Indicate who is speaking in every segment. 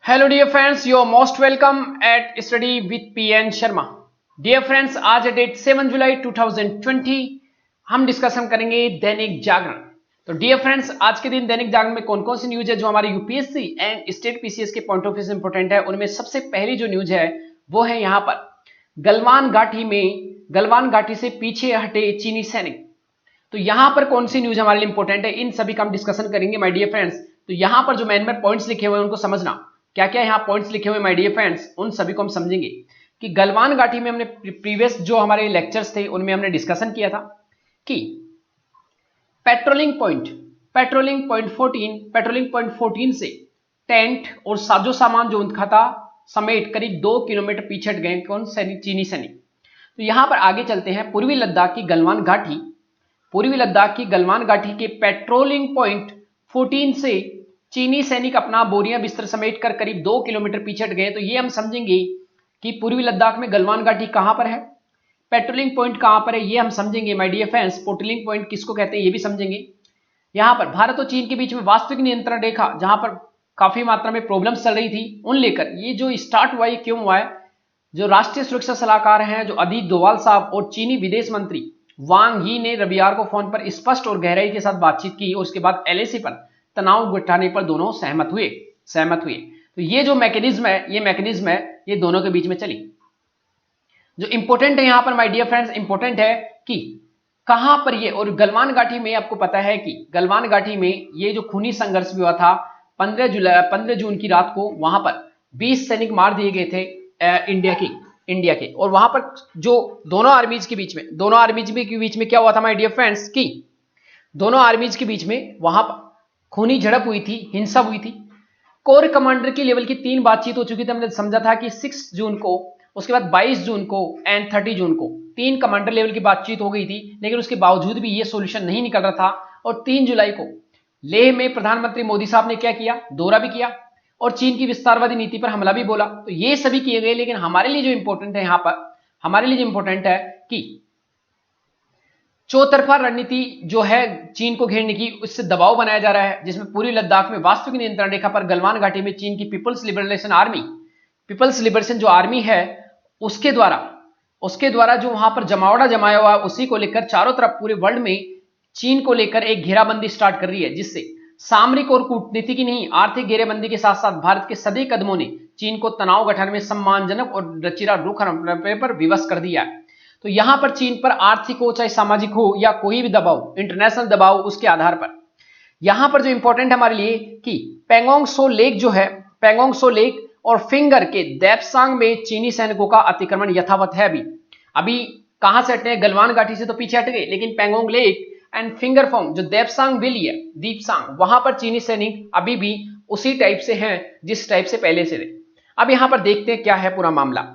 Speaker 1: Hello dear friends, you are most welcome at study with PN Sharma. Dear friends, आज है date 7 जुलाई 2020। हम discussion करेंगे दैनिक जागरण। तो डियर फ्रेंड्स, आज के दिन दैनिक जागरण में कौन कौन सी न्यूज है जो हमारे यूपीएससी एंड स्टेट पीसीएस के पॉइंट ऑफ व्यू से इंपॉर्टेंट है। उनमें सबसे पहली जो न्यूज है वो है यहाँ पर गलवान घाटी से पीछे हटे चीनी सैनिक। तो यहां पर कौन सी न्यूज हमारे लिए इंपॉर्टेंट है, इन सभी का हम डिस्कशन करेंगे माय डियर फ्रेंड्स। तो यहां पर जो मैन पॉइंट्स लिखे हुए हैं उनको समझना, क्या क्या यहाँ पॉइंट्स लिखे हुए माय डियर फ्रेंड्स, उन सभी को हम समझेंगे कि गलवान घाटी में हमने प्रीवियस जो हमारे लेक्चर्स थे उनमें हमने डिस्कशन किया था कि पेट्रोलिंग पॉइंट 14 से टेंट और साजो सामान जो उनका था समेत करीब 2 किलोमीटर पीछे हट गए कौन चीनी सैनिक। तो यहां पर आगे चलते हैं। पूर्वी लद्दाख की गलवान घाटी के पेट्रोलिंग पॉइंट 14 से चीनी सैनिक अपना बोरियां बिस्तर समेट कर करीब 2 किलोमीटर पीछे हट गए। तो ये हम समझेंगे कि पूर्वी लद्दाख में गलवान घाटी कहां पर है, पेट्रोलिंग पॉइंट कहां पर है, ये हम समझेंगे my dear friends. Patrolling point किसको कहते हैं ये भी समझेंगे। यहां पर भारत और चीन के बीच में वास्तविक नियंत्रण रेखा जहां पर काफी मात्रा में प्रॉब्लम्स चल रही थी उन लेकर ये जो स्टार्ट हुआ है क्यों हुआ है, जो राष्ट्रीय सुरक्षा सलाहकार हैं जो अजीत डोभाल साहब और चीनी विदेश मंत्री वांग यी ने रविवार को फोन पर स्पष्ट और गहराई के साथ बातचीत की और उसके बाद एलएसी पर तनाव घटाने पर दोनों सहमत हुए। तो ये जो मैकेनिज्म है ये दोनों के बीच में चली। जो इंपॉर्टेंट है यहां पर माय डियर फ्रेंड्स, इंपॉर्टेंट है कि कहां पर ये, और गलवान घाटी में आपको पता है कि गलवान घाटी में ये जो खूनी संघर्ष भी हुआ था 15 जून की रात को, वहां पर 20 सैनिक मार दिए गए थे इंडिया के। और वहां पर जो दोनों आर्मीज के बीच में क्या हुआ था माय डियर फ्रेंड्स कि दोनों आर्मीज के बीच में वहां पर खूनी झड़प हुई थी, हिंसा हुई थी। कोर कमांडर की लेवल की 3 बातचीत हो चुकी थी। हमने समझा था कि 6 जून को, उसके बाद 22 जून को एंड 30 जून को 3 कमांडर लेवल की बातचीत हो गई थी, लेकिन उसके बावजूद भी ये सॉल्यूशन नहीं निकल रहा था। और 3 जुलाई को लेह में प्रधानमंत्री मोदी साहब ने क्या किया, दौरा भी किया और चीन की विस्तारवादी नीति पर हमला भी बोला। तो ये सभी किए गए, लेकिन हमारे लिए जो इंपॉर्टेंट है यहां पर, हमारे लिए जो इंपॉर्टेंट है कि चौतरफा रणनीति जो है चीन को घेरने की, उससे दबाव बनाया जा रहा है, जिसमें पूरी लद्दाख में वास्तविक नियंत्रण रेखा पर गलवान घाटी में चीन की पीपल्स लिबरेशन जो आर्मी है उसके द्वारा जो वहां पर जमावड़ा जमाया हुआ उसी को लेकर चारों तरफ पूरे वर्ल्ड में चीन को लेकर एक घेराबंदी स्टार्ट कर रही है, जिससे सामरिक और कूटनीतिक ही नहीं आर्थिक घेरेबंदी के साथ साथ भारत के सभी कदमों ने चीन को तनाव घटाने में सम्मानजनक और लचीला रुख अपनाने पर विवश कर दिया है। तो यहां पर चीन पर आर्थिक हो चाहे सामाजिक हो या कोई भी दबाव, इंटरनेशनल दबाव, उसके आधार पर यहां पर जो इंपॉर्टेंट है हमारे लिए कि पेंगोंग सो लेक और फिंगर के देपसांग में चीनी सैनिकों का अतिक्रमण यथावत है। अभी कहां से हटे, गलवान घाटी से तो पीछे हट गए, लेकिन पेंगोंग लेक एंड फिंगर फोंग जो देपसांग वैली है, दीपसांग, वहां पर चीनी सैनिक अभी भी उसी टाइप से हैं जिस टाइप से पहले से थे। अब यहां पर देखते हैं क्या है पूरा मामला,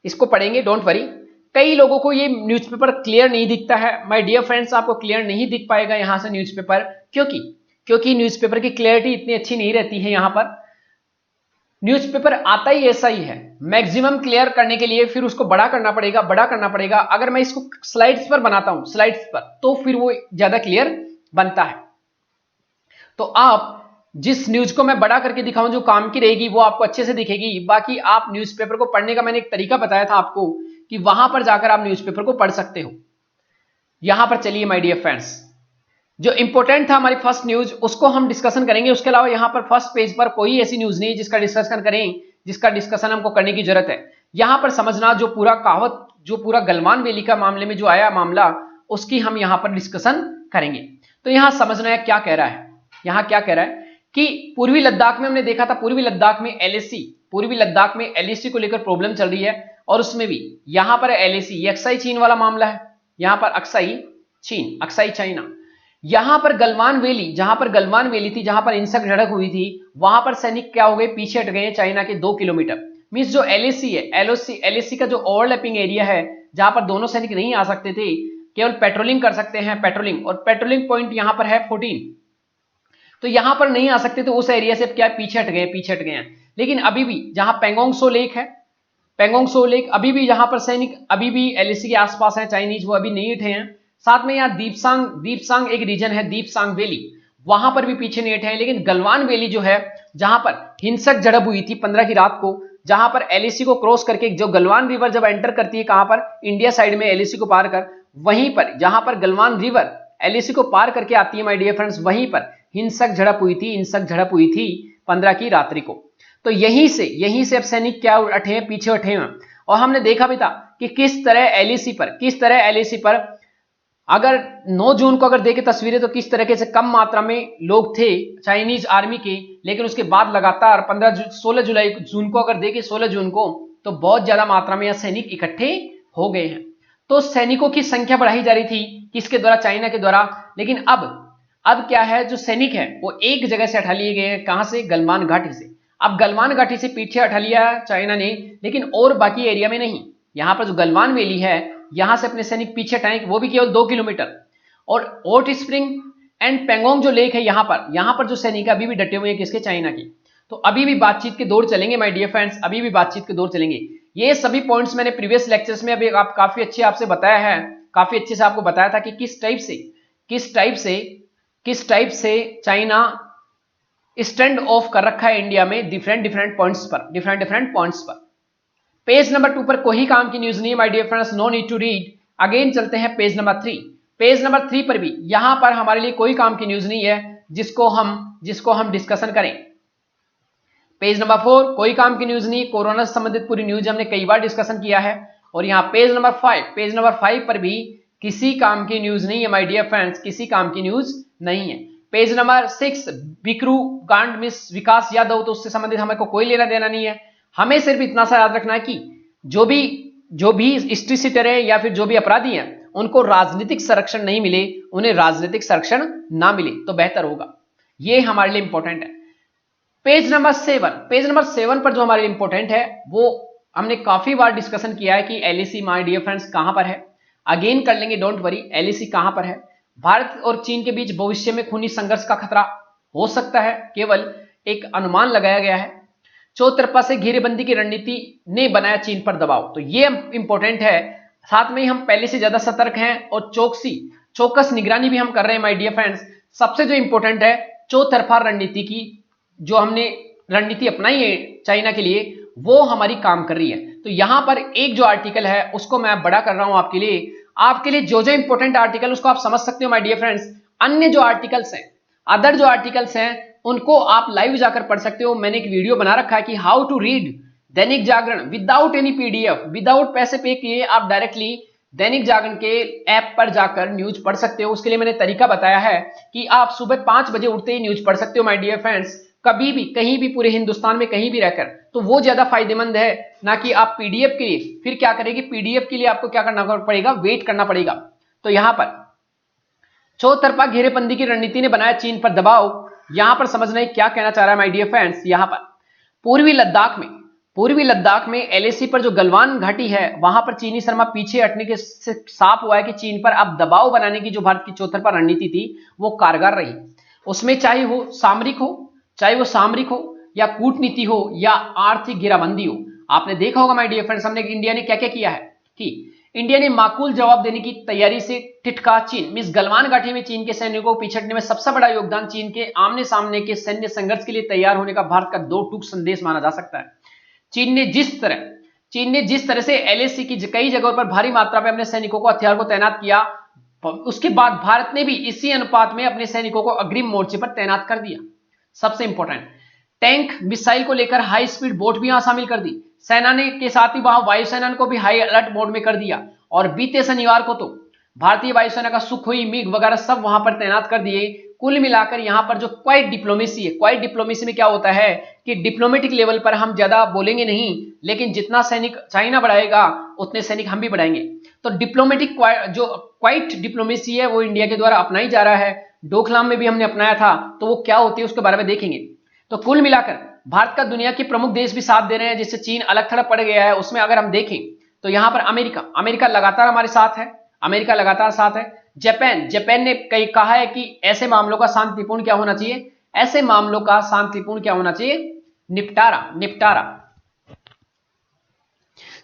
Speaker 1: इसको पढ़ेंगे, डोंट वरी। कई लोगों को ये न्यूज़पेपर क्लियर नहीं दिखता है माय डियर फ्रेंड्स, आपको क्लियर नहीं दिख पाएगा यहां से न्यूज़पेपर, क्योंकि न्यूज़पेपर की क्लियरिटी इतनी अच्छी नहीं रहती है। यहां पर न्यूज़पेपर आता ही ऐसा ही है, मैक्सिमम क्लियर करने के लिए फिर उसको बड़ा करना पड़ेगा। अगर मैं इसको स्लाइड्स पर बनाता हूं, तो फिर वो ज्यादा क्लियर बनता है। तो आप जिस न्यूज को मैं बड़ा करके दिखाऊं जो काम की रहेगी वो आपको अच्छे से दिखेगी। बाकी आप न्यूज़पेपर को पढ़ने का मैंने एक तरीका बताया था आपको कि वहां पर जाकर आप न्यूज़पेपर को पढ़ सकते हो। यहां पर चलिए माय डियर फ्रेंड्स, जो इंपॉर्टेंट था हमारी फर्स्ट न्यूज उसको हम डिस्कशन करेंगे। उसके अलावा यहां पर फर्स्ट पेज पर कोई ऐसी न्यूज नहीं जिसका डिस्कशन हमको करने की जरूरत है। यहां पर समझना जो पूरा गलवान वैली का मामले में जो आया मामला, उसकी हम यहां पर डिस्कशन करेंगे। तो यहां समझना है क्या कह रहा है, यहां क्या कह रहा है कि पूर्वी लद्दाख में हमने देखा था, पूर्वी लद्दाख में एलएसी को लेकर प्रॉब्लम चल रही है। और उसमें भी यहां पर एलएसी अक्साई चीन वाला मामला है, यहां पर अक्साई चाइना। यहां पर गलवान वैली, जहां पर गलवान वैली थी, जहां पर हिंसक झड़प हुई थी, वहां पर सैनिक क्या हो गए, पीछे हट गए चाइना के 2 किलोमीटर। मींस जो एलएसी है, एलएसी का जो ओवरलैपिंग एरिया है जहां पर दोनों सैनिक नहीं आ सकते थे, केवल पेट्रोलिंग कर सकते हैं, और पेट्रोलिंग पॉइंट यहां पर है 14। तो यहां पर नहीं आ सकते तो उस एरिया से क्या पीछे हट गए हैं। लेकिन अभी भी जहां पेंगोंग सो लेक अभी भी जहां पर सैनिक अभी भी एलएसी के आसपास हैं चाइनीज, वो अभी नहीं उठे हैं। साथ में यहाँ दीपसांग एक रीजन है, दीपसांग वैली, वहां पर भी पीछे नहीं हटे हैं। लेकिन गलवान वैली जो है, जहां पर हिंसक झड़प हुई थी 15 की रात को, जहां पर एलएसी को क्रॉस करके जो गलवान रिवर जब एंटर करती है, कहां पर, इंडिया साइड में एलएसी को पार कर, वहीं पर जहां पर गलवान रिवर एलएसी को पार करके आती है माय डियर फ्रेंड्स, वहीं पर हिंसक झड़प हुई थी 15 की रात्रि को। तो यहीं से अब सैनिक क्या हटे हैं, पीछे हटे हैं। और हमने देखा भी था कि किस तरह एलएसी पर अगर 9 जून को अगर देखें तस्वीरें, तो किस तरीके से कम मात्रा में लोग थे चाइनीज आर्मी के, लेकिन उसके बाद लगातार 16 जून को अगर देखें, 16 जून को, तो बहुत ज्यादा मात्रा में यह सैनिक इकट्ठे हो गए हैं। तो सैनिकों की संख्या बढ़ाई जा रही थी, किसके द्वारा, चाइना के द्वारा। लेकिन अब क्या है, जो सैनिक है वो एक जगह से हटा लिए गए हैं, कहां से, गलवान घाटी से। अब गलवान घाटी से पीछे हटा लिया चाइना ने, लेकिन और बाकी एरिया में नहीं। यहां पर जो गलवान वैली है, यहां से अपने सैनिक पीछे हटाएं, वो भी केवल 2 किलोमीटर। और हॉट स्प्रिंग एंड पेंगोंग जो लेक है, यहां पर जो सैनिक अभी भी डटे हुए हैं, किसके, चाइना की। तो अभी भी बातचीत के दौर चलेंगे माय डियर फ्रेंड्स, अभी भी बातचीत के दौर चलेंगे। ये सभी पॉइंट्स मैंने प्रीवियस लेक्चर्स में अभी आप काफी अच्छे आपसे बताया है, काफी अच्छे से आपको बताया था कि किस टाइप से चाइना स्टैंड ऑफ कर रखा है इंडिया में डिफरेंट पॉइंट्स पर। पेज नंबर 2 पर कोई काम की न्यूज नहीं है my dear friends, no need to read. Again चलते हैं पेज नंबर 3। पेज नंबर 3 पर भी यहां पर हमारे लिए कोई काम की न्यूज नहीं है जिसको हम डिस्कशन करें। पेज नंबर 4 कोई काम की न्यूज नहीं, कोरोना से संबंधित पूरी न्यूज हमने कई बार डिस्कशन किया है। और यहाँ पेज नंबर 5 पर भी किसी काम की न्यूज नहीं है माय डियर फ्रेंड्स, किसी काम की न्यूज नहीं है। पेज नंबर 6 बिक्रू कांड मिस विकास यादव, तो उससे संबंधित हमें को कोई लेना देना नहीं है। हमें सिर्फ इतना सा याद रखना है कि जो भी हिस्ट्री सीटर है या फिर जो भी अपराधी हैं, उनको राजनीतिक संरक्षण नहीं मिले, उन्हें राजनीतिक संरक्षण ना मिले तो बेहतर होगा। ये हमारे लिए इंपॉर्टेंट है। पेज नंबर 7 पर जो हमारे लिए इंपॉर्टेंट है, वो हमने काफी बार डिस्कशन किया है कि एलएसी माय डियर फ्रेंड्स कहां पर है। अगेन कर लेंगे, डोंट वरी। एलएसी कहां पर है? भारत और चीन के बीच भविष्य में खूनी संघर्ष का खतरा हो सकता है, केवल एक अनुमान लगाया गया है। चौतरफा से घेरेबंदी की रणनीति ने बनाया चीन पर दबाव, तो ये इंपॉर्टेंट है। साथ में हम पहले से ज्यादा सतर्क हैं और चौकस निगरानी भी हम कर रहे हैं माय डियर फ्रेंड्स। सबसे जो इंपॉर्टेंट है, चौतरफा रणनीति की जो हमने रणनीति अपनाई है चाइना के लिए, वो हमारी काम कर रही है। तो यहां पर एक जो आर्टिकल है उसको मैं बड़ा कर रहा हूं आपके लिए जो इंपॉर्टेंट आर्टिकल उसको आप समझ सकते हो माय डियर फ्रेंड्स। अन्य जो आर्टिकल्स हैं, अदर जो आर्टिकल्स हैं, उनको आप लाइव जाकर पढ़ सकते हो। मैंने एक वीडियो बना रखा है कि how to read Dainik Jagran without any PDF, without पैसे पे किए आप डायरेक्टली दैनिक जागरण के ऐप पर जाकर न्यूज पढ़ सकते हो। उसके लिए मैंने तरीका बताया है कि आप सुबह 5 बजे उठते ही न्यूज पढ़ सकते हो माय डियर फ्रेंड्स, कभी भी, कहीं भी, पूरे हिंदुस्तान में कहीं भी रहकर। तो वो ज्यादा फायदेमंद है, ना कि आप पीडीएफ के लिए। फिर क्या करेगी, पीडीएफ के लिए आपको क्या करना पड़ेगा, वेट करना पड़ेगा। तो यहां पर चौतरफा घेरेबंदी की रणनीति ने बनाया चीन पर दबाव। यहां पर समझना है क्या कहना चाह रहा है माय डियर फ्रेंड्स। यहां पर पूर्वी लद्दाख में एलएसी पर जो गलवान घाटी है, वहां पर चीनी शर्मा पीछे हटने के से साफ हुआ है कि चीन पर अब दबाव बनाने की जो भारत की चौतरफा रणनीति थी वो कारगर रही। उसमें चाहे वो सामरिक हो या कूटनीति हो या आर्थिक घेराबंदी हो। आपने देखा होगा माय डियर फ्रेंड्स, हमने इंडिया ने क्या क्या किया है कि इंडिया ने माकूल जवाब देने की तैयारी से टिटका चीन। मिस गलवान घाटी में चीन के सैनिकों को पीछे हटने में सबसे बड़ा योगदान चीन के आमने सामने के सैन्य संघर्ष के लिए तैयार होने का भारत का 2 टूक संदेश माना जा सकता है। चीन ने जिस तरह से एलएसी की कई जगहों पर भारी मात्रा में अपने सैनिकों को, हथियार को तैनात किया, उसके बाद भारत ने भी इसी अनुपात में अपने सैनिकों को अग्रिम मोर्चे पर तैनात कर दिया। सबसे इंपॉर्टेंट, टैंक मिसाइल को लेकर हाई स्पीड बोट भी यहां शामिल कर दी। सेना ने के साथ ही वहां वायुसेना को भी हाई अलर्ट मोड में कर दिया। और बीते शनिवार को तो भारतीय वायुसेना का सुखोई, मिग वगैरह सब वहां पर तैनात कर दिए। कुल मिलाकर यहां पर जो क्वाइट डिप्लोमेसी है, क्वाइट डिप्लोमेसी में क्या होता है कि डिप्लोमेटिक लेवल पर हम ज्यादा बोलेंगे नहीं, लेकिन जितना सैनिक चाइना बढ़ाएगा उतने सैनिक हम भी बढ़ाएंगे। तो डिप्लोमेटिक जो क्वाइट डिप्लोमेसी है वो इंडिया के द्वारा अपनाई जा रहा है। डोकलाम में भी हमने अपनाया था, तो वो क्या होती है उसके बारे में देखेंगे। तो कुल मिलाकर भारत का दुनिया के प्रमुख देश भी साथ दे रहे हैं, जिससे चीन अलग थलग पड़ गया है। उसमें अगर हम देखें तो यहां पर अमेरिका लगातार हमारे साथ है, अमेरिका लगातार साथ है। जापान ने कई कहा है कि ऐसे मामलों का शांतिपूर्ण क्या होना चाहिए, ऐसे मामलों का शांतिपूर्ण क्या होना चाहिए, निपटारा।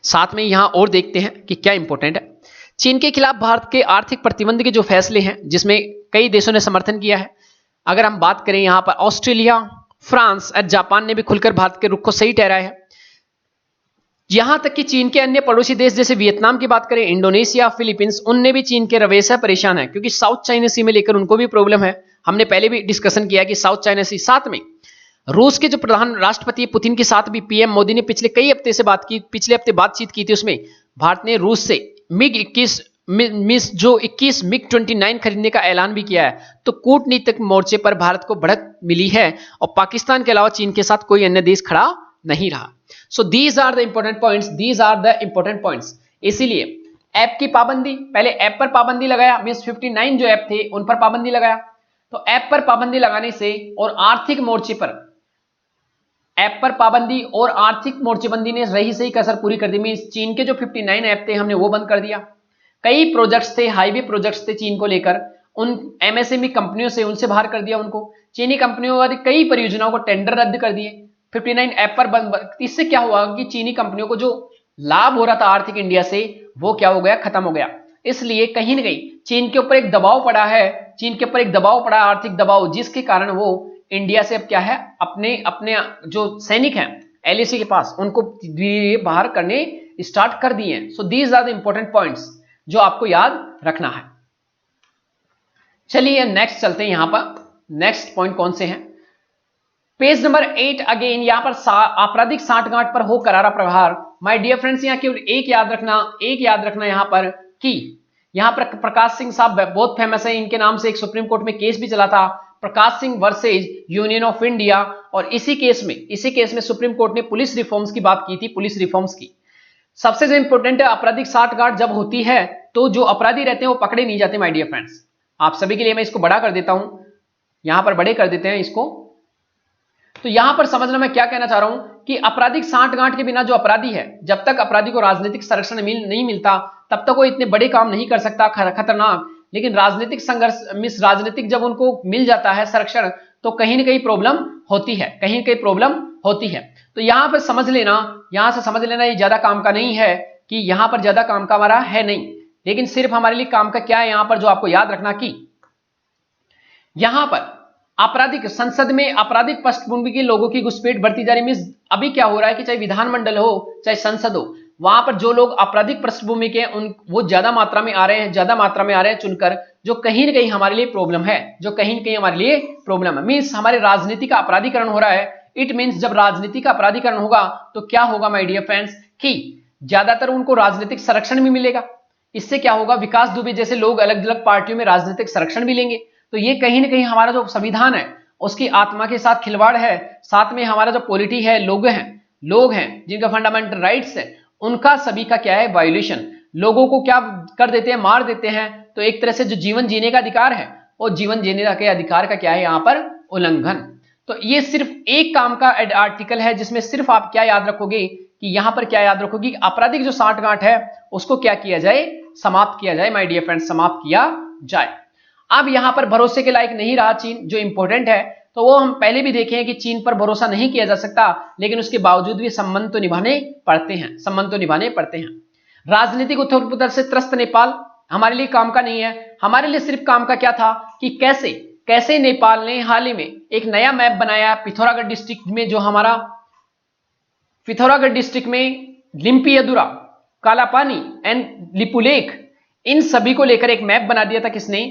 Speaker 1: साथ में यहां और देखते हैं कि क्या इंपॉर्टेंट है। चीन के खिलाफ भारत के आर्थिक प्रतिबंध के जो फैसले हैं, जिसमें कई देशों ने समर्थन किया है, अगर हम बात करें यहां पर ऑस्ट्रेलिया, फ्रांस और जापान ने भी खुलकर भारत के रुख को सही ठहराया है। यहां तक कि चीन के अन्य पड़ोसी देश जैसे वियतनाम की बात करें, इंडोनेशिया, फिलीपींस, उनने भी चीन के रवैये से परेशान है, क्योंकि साउथ चाइना सी में लेकर उनको भी प्रॉब्लम है। हमने पहले भी डिस्कशन किया कि साउथ चाइना सी। साथ में रूस के जो प्रधान राष्ट्रपति पुतिन के साथ भी पीएम मोदी ने पिछले कई हफ्ते से पिछले हफ्ते बातचीत की थी। उसमें भारत ने रूस से मिग 21 मिग 29 खरीदने का ऐलान भी किया है। तो कूटनीतिक मोर्चे पर भारत को बढ़त मिली है और पाकिस्तान के अलावा चीन के साथ कोई अन्य देश खड़ा नहीं रहा। So these are the important points. इसीलिए ऐप की पाबंदी, पहले ऐप पर पाबंदी लगाया, मींस 59 जो ऐप थे उन पर पाबंदी लगाया। तो ऐप पर पाबंदी लगाने से और आर्थिक मोर्चे पर ऐप पर पाबंदी और आर्थिक मोर्चेबंदी ने रही सही कसर पूरी कर दी। मींस चीन के जो 59 ऐप थे हमने वो बंद कर दिया। कई प्रोजेक्ट्स थे, हाईवे प्रोजेक्ट्स थे चीन को लेकर, उन एमएसएमई कंपनियों से उनसे बाहर कर दिया उनको। चीनी कंपनियों वाली कई परियोजनाओं को टेंडर रद्द कर दिए 59 ऐप पर बंद। इससे क्या हुआ कि चीनी कंपनियों को जो लाभ हो रहा था आर्थिक इंडिया से, वो क्या हो गया, खत्म हो गया। इसलिए कहीं ना कहीं चीन के ऊपर एक दबाव पड़ा है, चीन के ऊपर एक दबाव पड़ा, आर्थिक दबाव, जिसके कारण वो इंडिया से अब क्या है, अपने अपने जो सैनिक हैं एलएसी के पास, उनको बाहर करने स्टार्ट कर दिए हैं। So these are the important points जो आपको याद रखना है। चलिए नेक्स्ट चलते हैं। यहां पर नेक्स्ट पॉइंट कौन से हैं, पेज नंबर 8 अगेन। यहां पर आपराधिक सांठगांठ पर हो करारा प्रहार। माय डियर फ्रेंड्स, यहां केवल एक याद रखना यहां पर कि यहां पर प्रकाश सिंह साहब बहुत फेमस है, इनके नाम से एक सुप्रीम कोर्ट में केस भी चला था, Prakash Singh versus Union of India. और इसी केस में सुप्रीम कोर्ट ने पुलिस रिफॉर्म्स की बात की थी, पुलिस रिफॉर्म्स की। सबसे जो इंपॉर्टेंट है, आपराधिक सांठगांठ जब होती है तो जो अपराधी रहते हैं वो पकड़े नहीं जाते। माय डियर फ्रेंड्स, आप सभी के लिए मैं इसको बड़ा कर देता हूं, यहां पर बड़े कर देते हैं इसको। तो यहां पर समझना मैं क्या कहना चाह रहा हूं कि आपराधिक सांठगांठ के बिना जो अपराधी है, जब तक अपराधी को राजनीतिक संरक्षण नहीं मिलता तब तक वो इतने बड़े काम नहीं कर सकता, खतरनाक। लेकिन राजनीतिक संघर्ष राजनीतिक जब उनको मिल जाता है संरक्षण, तो कहीं ना कहीं प्रॉब्लम होती है, कहीं ना कहीं प्रॉब्लम होती है। तो यहां पर समझ लेना, यहां से समझ लेना, ये ज्यादा काम का नहीं है, कि यहां पर ज्यादा काम का हमारा है नहीं, लेकिन सिर्फ हमारे लिए काम का क्या है यहां पर जो आपको याद रखना कि यहां पर आपराधिक संसद में आपराधिक पृष्ठभूमि के लोगों की घुसपैठ बढ़ती जा रही है। अभी क्या हो रहा है कि चाहे विधानमंडल हो चाहे संसद हो, वहां पर जो लोग आपराधिक पृष्ठभूमि के वो ज्यादा मात्रा में आ रहे हैं चुनकर, जो कहीं ना कहीं हमारे लिए प्रॉब्लम है, जो कहीं ना कहीं हमारे लिए प्रॉब्लम है। मींस हमारे राजनीति का अपराधीकरण हो रहा है। इट मींस जब राजनीति का अपराधीकरण होगा तो क्या होगा माय डियर फ्रेंड्स, कि ज्यादातर उनको राजनीतिक संरक्षण भी मिलेगा। इससे क्या होगा, विकास दुबे जैसे लोग अलग अलग पार्टियों में राजनीतिक संरक्षण भी लेंगे। तो ये कहीं ना कहीं हमारा जो संविधान है उसकी आत्मा के साथ खिलवाड़ है। साथ में हमारा जो पॉलिटी है, लोग हैं जिनका फंडामेंटल राइट्स है, उनका सभी का क्या है, वायोलेशन। लोगों को क्या कर देते हैं, मार देते हैं। तो एक तरह से जो जीवन जीने का अधिकार है, और जीवन जीने के अधिकार का क्या है यहां पर, उल्लंघन। तो ये सिर्फ एक काम का आर्टिकल है जिसमें सिर्फ आप क्या याद रखोगे, कि यहां पर क्या याद रखोगे, आपराधिक जो सांठगांठ है उसको क्या किया जाए, समाप्त किया जाए। माय डियर फ्रेंड्स, समाप्त किया जाए। अब यहां पर भरोसे के लायक नहीं रहा चीन, जो इंपॉर्टेंट है, तो वो हम पहले भी देखे हैं कि चीन पर भरोसा नहीं किया जा सकता, लेकिन उसके बावजूद भी संबंध तो निभाने पड़ते हैं। राजनीतिक उथल पुथल से त्रस्त नेपाल हमारे लिए काम का नहीं है। हमारे लिए सिर्फ काम का क्या था कि कैसे नेपाल ने हाल ही में एक नया मैप बनाया पिथौरागढ़ डिस्ट्रिक्ट में, जो हमारा पिथौरागढ़ डिस्ट्रिक्ट में लिम्पियदुरा, कालापानी एंड लिपुलेख, इन सभी को लेकर एक मैप बना दिया था। किसने,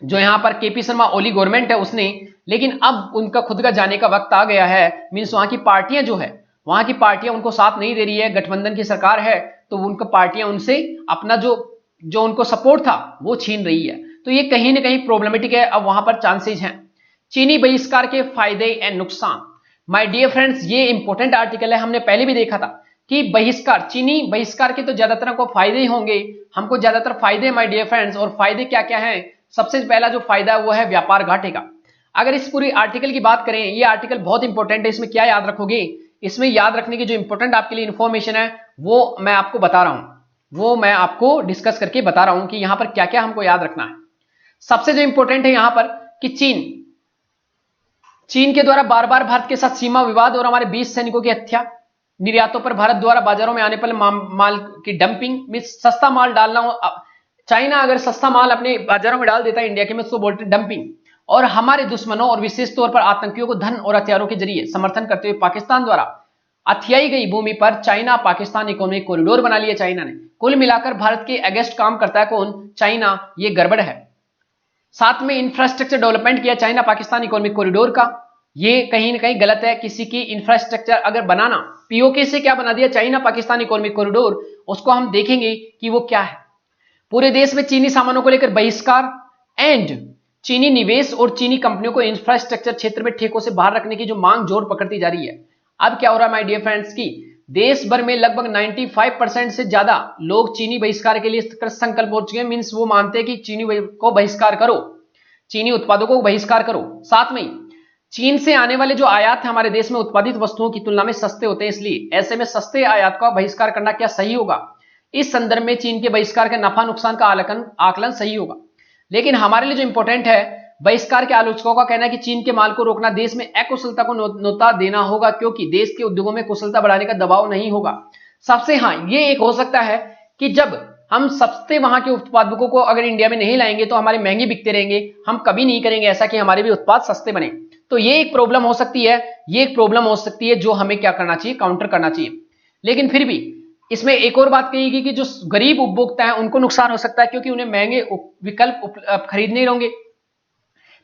Speaker 1: जो यहां पर केपी शर्मा ओली गवर्नमेंट है उसने। लेकिन अब उनका खुद का जाने का वक्त आ गया है। मींस वहां की पार्टियां उनको साथ नहीं दे रही है, गठबंधन की सरकार है, तो उनका पार्टियां उनसे अपना जो उनको सपोर्ट था वो छीन रही है। तो ये कहीं ना कहीं प्रॉब्लमेटिक है। अब वहां पर चांसेज हैं। चीनी बहिष्कार के फायदे एंड नुकसान। माय डियर फ्रेंड्स, ये इंपॉर्टेंट आर्टिकल है, हमने पहले भी देखा था कि चीनी बहिष्कार के तो ज्यादातर को फायदे ही होंगे, हमको ज्यादातर फायदे माय डियर फ्रेंड्स। और फायदे क्या क्या हैं, सबसे पहला जो फायदा है वो है व्यापार घाटे का। अगर इस पूरी आर्टिकल की बात करें, ये आर्टिकल बहुत इंपॉर्टेंट है। इसमें क्या याद रखोगे, इसमें याद रखने की जो इंपॉर्टेंट आपके लिए इंफॉर्मेशन है वो मैं आपको बता रहा हूं, वो मैं आपको डिस्कस करके बता रहा हूं कि यहां पर क्या क्या हमको याद रखना है। सबसे जो इंपॉर्टेंट है यहां पर कि चीन के द्वारा बार बार भारत के साथ सीमा विवाद और हमारे 20 सैनिकों की हत्या, निर्यातों पर भारत द्वारा बाजारों में आने पर माल की डंपिंग, मीन सस्ता माल डालना। चाइना अगर सस्ता माल अपने बाजारों में डाल देता है इंडिया के में, उसको बोलते हैं डंपिंग। और हमारे दुश्मनों और विशेष तौर पर आतंकियों को धन और हथियारों के जरिए समर्थन करते हुए पाकिस्तान द्वारा हथियाई गई भूमि पर चाइना पाकिस्तान इकोनॉमिक कॉरिडोर बना लिया चाइना ने। कुल मिलाकर भारत के अगेंस्ट काम करता है कौन? चाइना। ये गड़बड़ है। साथ में इंफ्रास्ट्रक्चर डेवलपमेंट किया चाइना पाकिस्तान इकोनॉमिक कॉरिडोर का, ये कहीं ना कहीं गलत है। किसी की इंफ्रास्ट्रक्चर अगर बनाना, पीओके से क्या बना दिया चाइना पाकिस्तान इकोनॉमिक कॉरिडोर, उसको हम देखेंगे कि वो क्या है। पूरे देश में चीनी सामानों को लेकर बहिष्कार एंड चीनी निवेश और चीनी कंपनियों को इंफ्रास्ट्रक्चर क्षेत्र में ठेकों से बाहर रखने की जो मांग जोर पकड़ती जा रही है। अब क्या हो रहा है माय डियर फ्रेंड्स की देश भर में लगभग 95% से ज्यादा लोग चीनी बहिष्कार के लिए संकल्प हो चुके हैं। मींस वो मानते हैं कि चीनी को बहिष्कार करो, चीनी उत्पादों को बहिष्कार करो। साथ में चीन से आने वाले जो आयात है हमारे देश में उत्पादित वस्तुओं की तुलना में सस्ते होते हैं, इसलिए ऐसे में सस्ते आयात का बहिष्कार करना क्या सही होगा? इस संदर्भ में चीन के बहिष्कार के नफा नुकसान का आकलन सही होगा। लेकिन हमारे लिए जो इंपॉर्टेंट है, बहिष्कार के आलोचकों का कहना है कि चीन के माल को रोकना देश में अकुशलता को न्योता देना होगा, क्योंकि देश के उद्योगों में कुशलता बढ़ाने का दबाव नहीं होगा। सबसे ये एक हो सकता है कि जब हम सस्ते वहां के उत्पादकों को अगर इंडिया में नहीं लाएंगे तो हमारे महंगे बिकते रहेंगे। हम कभी नहीं करेंगे ऐसा कि हमारे भी उत्पाद सस्ते बने। तो ये एक प्रॉब्लम हो सकती है, ये एक प्रॉब्लम हो सकती है जो हमें क्या करना चाहिए, काउंटर करना चाहिए। लेकिन फिर भी इसमें एक और बात कही गई कि जो गरीब उपभोक्ता है उनको नुकसान हो सकता है, क्योंकि उन्हें महंगे विकल्प खरीदने होंगे।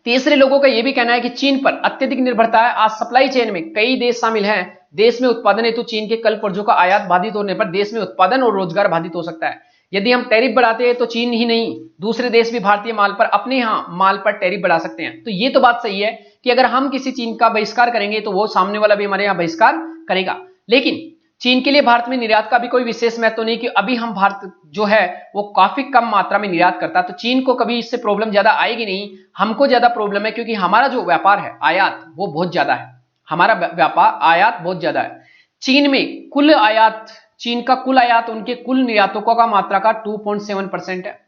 Speaker 1: तीसरे लोगों का यह भी कहना है कि चीन पर अत्यधिक निर्भरता है। आज सप्लाई चेन में कई देश शामिल हैं। देश में उत्पादन हेतु चीन के कल पुर्जों का आयात बाधित होने पर देश में उत्पादन और रोजगार बाधित हो सकता है। यदि हम टैरिफ बढ़ाते हैं तो चीन ही नहीं, दूसरे देश भी भारतीय माल पर अपने यहां माल पर टैरिफ बढ़ा सकते हैं। तो ये तो बात सही है कि अगर हम किसी चीन का बहिष्कार करेंगे तो वो सामने वाला भी हमारे यहां बहिष्कार करेगा। लेकिन चीन के लिए भारत में निर्यात का भी कोई विशेष महत्व नहीं, कि अभी हम भारत जो है वो काफी कम मात्रा में निर्यात करता है, तो चीन को कभी इससे प्रॉब्लम ज्यादा आएगी नहीं। हमको ज्यादा प्रॉब्लम है क्योंकि हमारा जो व्यापार है आयात वो बहुत ज्यादा है। हमारा व्यापार आयात बहुत ज्यादा है। चीन में कुल आयात, चीन का कुल आयात उनके कुल निर्यातकों का मात्रा का 2.7% है।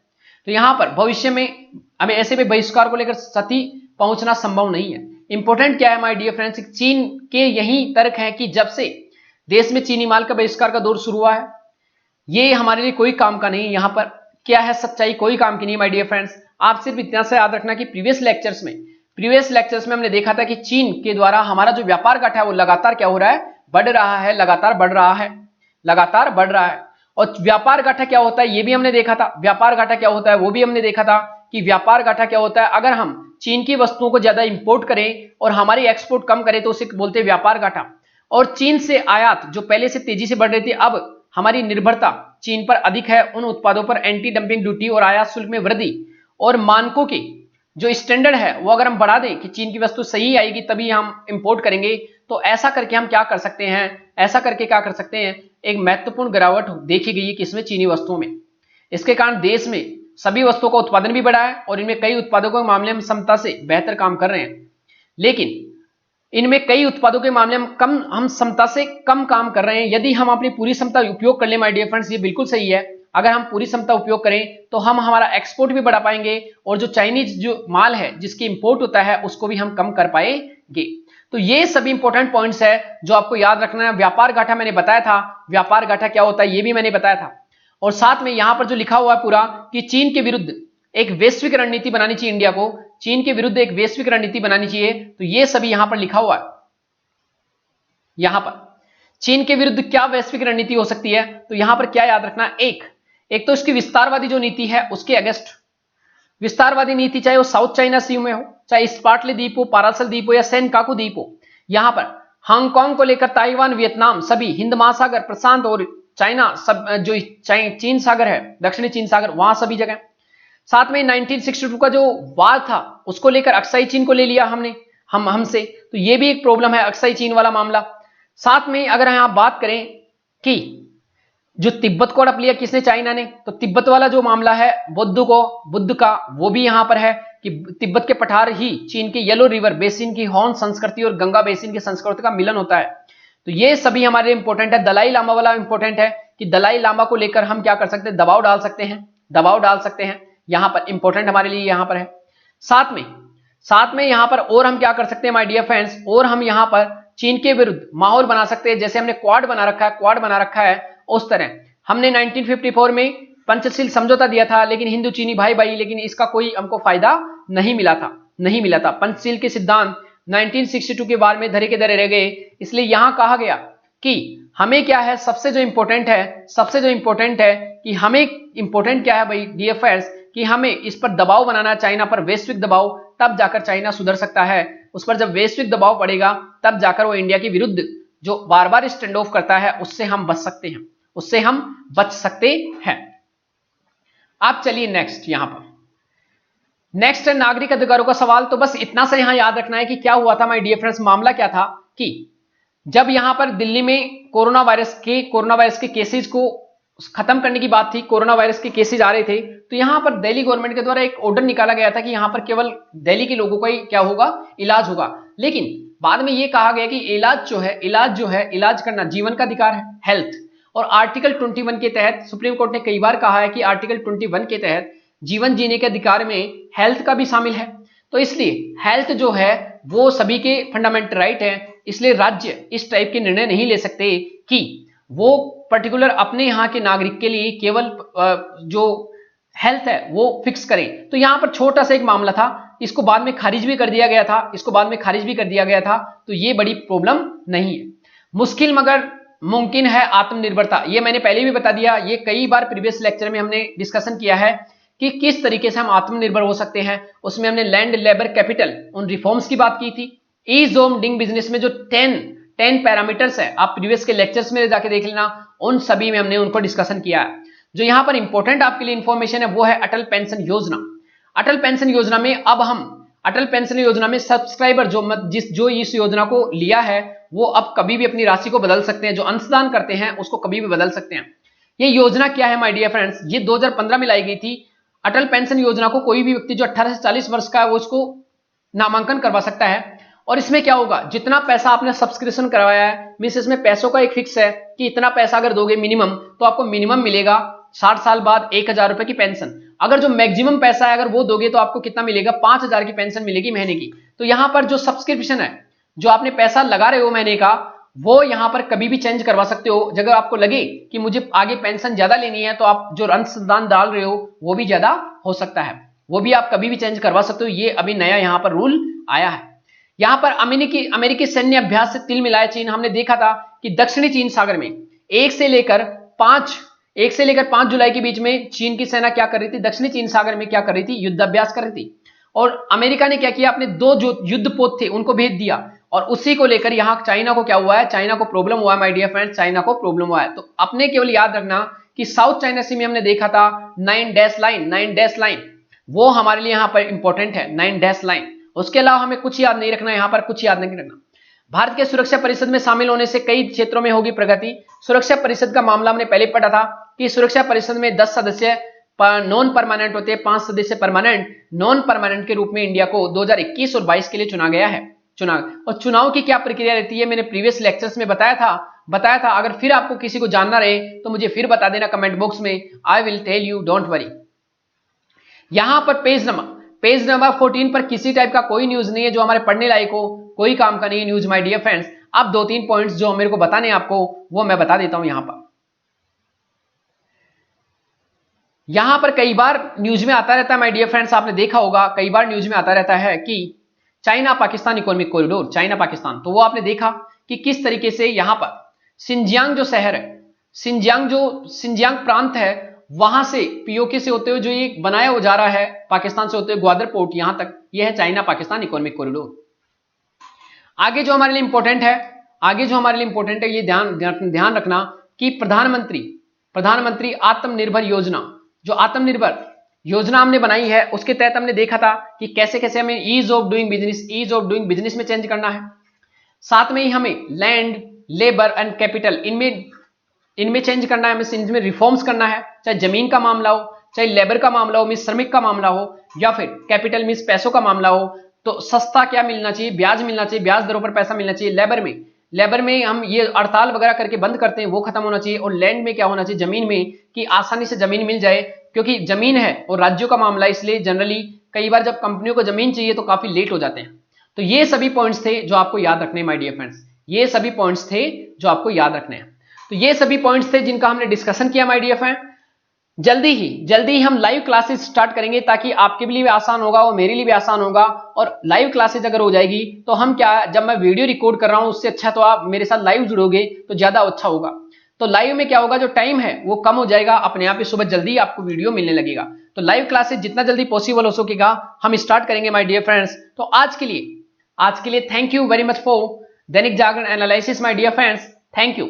Speaker 1: तो यहां पर भविष्य में हमें ऐसे में बहिष्कार को लेकर सती पहुंचना संभव नहीं है। इंपॉर्टेंट क्या है माय डियर फ्रेंड्स, चीन के यही तर्क है कि जब से देश में चीनी माल का बहिष्कार का दौर शुरू हुआ है, ये हमारे लिए कोई काम का नहीं। यहां पर क्या है सच्चाई, कोई काम की नहीं माय डियर फ्रेंड्स। आप सिर्फ इतना से याद रखना कि प्रीवियस लेक्चर्स में हमने देखा था कि चीन के द्वारा हमारा जो व्यापार घाटा है वो लगातार क्या हो रहा है, बढ़ रहा है, लगातार बढ़ रहा है, लगातार बढ़ रहा है। और व्यापार घाटा क्या होता है ये भी हमने देखा था। व्यापार घाटा क्या होता है वो भी हमने देखा था कि व्यापार घाटा क्या होता है, अगर हम चीन की वस्तुओं को ज्यादा इंपोर्ट करें और हमारी एक्सपोर्ट कम करें तो उसे बोलते हैं व्यापार घाटा। और चीन से आयात जो पहले से तेजी से बढ़ रही थी, अब हमारी निर्भरता चीन पर अधिक है। उन उत्पादों पर एंटी डंपिंग ड्यूटी और आयात शुल्क में वृद्धि और मानकों के जो स्टैंडर्ड है वो अगर हम बढ़ा दें कि चीन की वस्तु सही आएगी तभी हम इंपोर्ट करेंगे, तो ऐसा करके हम क्या कर सकते हैं, एक महत्वपूर्ण गिरावट देखी गई है किसमें, चीनी वस्तुओं में। इसके कारण देश में सभी वस्तुओं का उत्पादन भी बढ़ा है और इनमें कई उत्पादकों के मामले में समता से बेहतर काम कर रहे हैं। लेकिन इनमें कई उत्पादों के मामले में हम क्षमता से कम काम कर रहे हैं। यदि हम अपनी पूरी क्षमता उपयोग कर ले माय डियर फ्रेंड्स, ये बिल्कुल सही है। अगर हम पूरी क्षमता उपयोग करें तो हम हमारा एक्सपोर्ट भी बढ़ा पाएंगे और जो चाइनीज जो माल है जिसकी इंपोर्ट होता है उसको भी हम कम कर पाएंगे। तो ये सभी इंपॉर्टेंट पॉइंट्स है जो आपको याद रखना है। व्यापार घाटा मैंने बताया था, व्यापार घाटा क्या होता है ये भी मैंने बताया था। और साथ में यहां पर जो लिखा हुआ है पूरा कि चीन के विरुद्ध एक वैश्विक रणनीति बनानी चाहिए, इंडिया को चीन के विरुद्ध एक वैश्विक रणनीति बनानी चाहिए, तो ये सभी यहां पर लिखा हुआ है। यहां पर चीन के विरुद्ध क्या वैश्विक रणनीति हो सकती है, तो यहां पर क्या याद रखना, एक तो इसकी विस्तारवादी जो नीति है उसके अगेंस्ट विस्तारवादी नीति, चाहे वो साउथ चाइना सी में हो, चाहे स्पार्टले द्वीप हो, पारासल द्वीप हो या सेनकाकू द्वीप हो। यहां पर हांगकांग को लेकर ताइवान, वियतनाम सभी हिंद महासागर, प्रशांत और चाइना सब जो चीन सागर है, दक्षिणी चीन सागर, वहां सभी जगह। साथ में 1962 का जो वार था उसको लेकर अक्साई चीन को ले लिया हमसे, तो ये भी एक प्रॉब्लम है अक्साई चीन वाला मामला। साथ में अगर यहां बात करें कि जो तिब्बत को हड़प लिया किसने, चाइना ने, तो तिब्बत वाला जो मामला है बुद्ध का वो भी यहां पर है कि तिब्बत के पठार ही चीन के येलो रिवर बेसिन की हॉर्न संस्कृति और गंगा बेसिन की संस्कृति का मिलन होता है। तो ये सभी हमारे लिए इंपॉर्टेंट है। दलाई लामा वाला इंपॉर्टेंट है कि दलाई लामा को लेकर हम क्या कर सकते हैं, दबाव डाल सकते हैं। यहां पर इंपॉर्टेंट हमारे लिए यहां पर है। साथ में यहां पर और हम क्या कर सकते हैं माय डियर फ्रेंड्स, और हम यहां पर चीन के विरुद्ध माहौल बना सकते हैं। जैसे हमने क्वाड बना रखा है उस तरह हमने 1954 में पंचशील समझौता दिया था, लेकिन हिंदू चीनी भाई, लेकिन इसका कोई हमको फायदा नहीं मिला था। नहीं मिला था। पंचशील के सिद्धांत 1962 के बाद में धरे के धरे रह गए। इसलिए यहां कहा गया कि हमें क्या है, सबसे जो इंपॉर्टेंट है कि हमें इंपॉर्टेंट क्या है भाई डियर फ्रेंड्स, कि हमें इस पर दबाव बनाना, चाइना पर वैश्विक दबाव, तब जाकर चाइना सुधर सकता है। उस पर जब वैश्विक दबाव पड़ेगा तब जाकर वो इंडिया के विरुद्ध जो बार बार स्टैंड ऑफ करता है उससे हम बच सकते हैं। आप चलिए नेक्स्ट, यहां पर नेक्स्ट है नागरिक अधिकारों का सवाल। तो बस इतना सा यहां याद रखना है कि क्या हुआ था माय डियर फ्रेंड्स, मामला क्या था कि जब यहां पर दिल्ली में कोरोना वायरस के केसेस को खत्म करने की बात थी, कोरोना वायरस के केसेस आ रहे थे, तो यहां पर दिल्ली गवर्नमेंट के द्वारा एक ऑर्डर निकाला गया था कि यहां पर केवल दिल्ली के लोगों का ही क्या होगा, इलाज होगा। लेकिन बाद में यह कहा गया कि इलाज करना जीवन का अधिकार है, हेल्थ। और आर्टिकल 21 के तहत सुप्रीम कोर्ट ने कई बार कहा है कि आर्टिकल 21 के तहत जीवन जीने के अधिकार में हेल्थ का भी शामिल है। तो इसलिए हेल्थ जो है वो सभी के फंडामेंटल राइट है। इसलिए राज्य इस टाइप के निर्णय नहीं ले सकते कि वो पर्टिकुलर अपने यहाँ के नागरिक के लिए केवल जो हेल्थ है वो फिक्स करें। तो यहां पर छोटा सा एक मामला था, इसको बाद में खारिज भी कर दिया गया था। तो ये बड़ी प्रॉब्लम नहीं है। मुश्किल मगर मुमकिन है आत्मनिर्भरता, ये मैंने पहले भी बता दिया, ये कई बार प्रीवियस लेक्चर में हमने डिस्कशन किया है कि किस तरीके से हम आत्मनिर्भर हो सकते हैं। उसमें हमने लैंड, लेबर, कैपिटल, उन रिफॉर्म्स की बात की थी। ईज ऑफ डूइंग बिजनेस में जो 10 पैरामीटर्स है, आप प्रीवियस के लेक्चर्स में जाके देख लेना, उन सभी में हमने उनको डिस्कशन किया है। जो यहां पर इंपॉर्टेंट आपके लिए इंफॉर्मेशन है वो है अटल पेंशन योजना। अटल पेंशन योजना में अब हम अटल पेंशन योजना में सब्सक्राइबर जो इस योजना को लिया है वो अब कभी भी अपनी राशि को बदल सकते हैं, जो अंशदान करते हैं उसको कभी भी बदल सकते हैं। ये योजना क्या है माय डियर फ्रेंड्स, ये 2015 में लाई गई थी। अटल पेंशन योजना को कोई भी व्यक्ति जो 18 से 40 वर्ष का है वो इसको नामांकन करवा सकता है। और इसमें क्या होगा, जितना पैसा आपने सब्सक्रिप्शन करवाया है, मींस इसमें पैसों का एक फिक्स है कि इतना पैसा अगर दोगे मिनिमम, तो आपको मिनिमम मिलेगा 60 साल बाद 1000 रुपए की पेंशन। अगर जो मैक्सिमम पैसा है अगर वो दोगे तो आपको कितना मिलेगा, 5000 की पेंशन मिलेगी महीने की। तो यहां पर जो सब्सक्रिप्शन है, जो आपने पैसा लगा रहे हो महीने का, वो यहां पर कभी भी चेंज करवा सकते हो। अगर आपको लगे कि मुझे आगे पेंशन ज्यादा लेनी है तो आप जो अंशदान डाल रहे हो वो भी ज्यादा हो सकता है, वो भी आप कभी भी चेंज करवा सकते हो। ये अभी नया यहां पर रूल आया है। यहां पर अमेरिकी सैन्य अभ्यास से तिल मिलाया चीन, हमने देखा था कि दक्षिणी चीन सागर में 1 से लेकर 5 जुलाई के बीच में चीन की सेना क्या कर रही थी, दक्षिणी चीन सागर में क्या कर रही थी, युद्धाभ्यास कर रही थी। और अमेरिका ने क्या किया, अपने 2 जो युद्धपोत थे उनको भेज दिया। और उसी को लेकर यहां चाइना को क्या हुआ है, चाइना को प्रॉब्लम हुआ है माय डियर फ्रेंड्स, चाइना को प्रॉब्लम हुआ है। तो अपने केवल याद रखना कि साउथ चाइना सी में हमने देखा था 9 डैश लाइन, वो हमारे लिए यहां पर इंपॉर्टेंट है, 9 डैश लाइन। उसके अलावा हमें कुछ याद नहीं रखना, यहां पर कुछ याद नहीं रखना। भारत के सुरक्षा परिषद में शामिल होने से कई क्षेत्रों में होगी प्रगति। सुरक्षा परिषद का मामला हमने पहले पढ़ा था कि सुरक्षा परिषद में 10 सदस्य नॉन परमानेंट होते हैं, 5 सदस्य परमानेंट। नॉन परमानेंट के रूप में इंडिया को 2021 और 22 के लिए चुना गया है। और चुनाव की क्या प्रक्रिया रहती है, मैंने प्रीवियस लेक्चर्स में बताया था। अगर फिर आपको किसी को जानना रहे तो मुझे फिर बता देना कमेंट बॉक्स में, I will tell you, don't worry. यहां पर पेज नंबर 14 पर किसी टाइप का कोई न्यूज नहीं है जो हमारे पढ़ने लायक हो, कोई काम का नहीं है न्यूज माय डियर फ्रेंड्स। अब 2-3 पॉइंट्स जो मेरे को बताने आपको वो मैं बता देता हूं। यहां पर कई बार न्यूज में आता रहता है माय डियर फ्रेंड्स, आपने देखा होगा कई बार न्यूज में आता रहता है कि China Pakistan economic corridor, China Pakistan. तो वो आपने देखा कि किस तरीके से यहां पर सिंजियांग जो शहर है, सिंजियांग प्रांत है, वहां से पीओके से होते हुए जो ये बनाया हो जा रहा है पाकिस्तान से होते हुए ग्वादर पोर्ट यहां तक, ये है चाइना पाकिस्तान इकोनॉमिक कॉरिडोर। आगे जो हमारे लिए इंपॉर्टेंट है, ये ध्यान रखना कि प्रधानमंत्री आत्मनिर्भर योजना, जो आत्मनिर्भर योजना हमने बनाई है उसके तहत हमने देखा था कि कैसे कैसे हमें ईज ऑफ डूइंग बिजनेस में चेंज करना है। साथ में ही हमें लैंड, लेबर एंड कैपिटल इनमें चेंज करना है, हमें इनमें रिफॉर्म्स करना है, चाहे जमीन का मामला हो, चाहे लेबर का मामला हो, मींस श्रमिक का मामला हो, या फिर कैपिटल मींस पैसों का मामला हो। तो सस्ता क्या मिलना चाहिए, ब्याज मिलना चाहिए, ब्याज दरों पर पैसा मिलना चाहिए। लेबर में हम ये हड़ताल वगैरह करके बंद करते हैं वो खत्म होना चाहिए। और लैंड में क्या होना चाहिए, जमीन में, कि आसानी से जमीन मिल जाए, क्योंकि जमीन है और राज्यों का मामला, इसलिए जनरली कई बार जब कंपनियों को जमीन चाहिए तो काफी लेट हो जाते हैं। तो ये सभी पॉइंट्स थे जो आपको याद रखने हैं माय डियर फ्रेंड्स, ये सभी पॉइंट्स थे जो आपको याद रखने हैं। तो ये सभी पॉइंट्स थे जिनका हमने डिस्कशन किया माय डियर फ्रेंड। जल्दी ही हम लाइव क्लासेस स्टार्ट करेंगे, ताकि आपके लिए भी आसान होगा और मेरे लिए भी आसान होगा। और लाइव क्लासेस अगर हो जाएगी तो हम क्या, जब मैं वीडियो रिकॉर्ड कर रहा हूं उससे अच्छा तो आप मेरे साथ लाइव जुड़ोगे तो ज्यादा अच्छा होगा। तो लाइव में क्या होगा, जो टाइम है वो कम हो जाएगा, अपने आप ही सुबह जल्दी आपको वीडियो मिलने लगेगा। तो लाइव क्लासेस जितना जल्दी पॉसिबल हो सकेगा हम स्टार्ट करेंगे माय डियर फ्रेंड्स। तो आज के लिए thank you very much for Dainik Jagran analysis my dear friends. Thank you.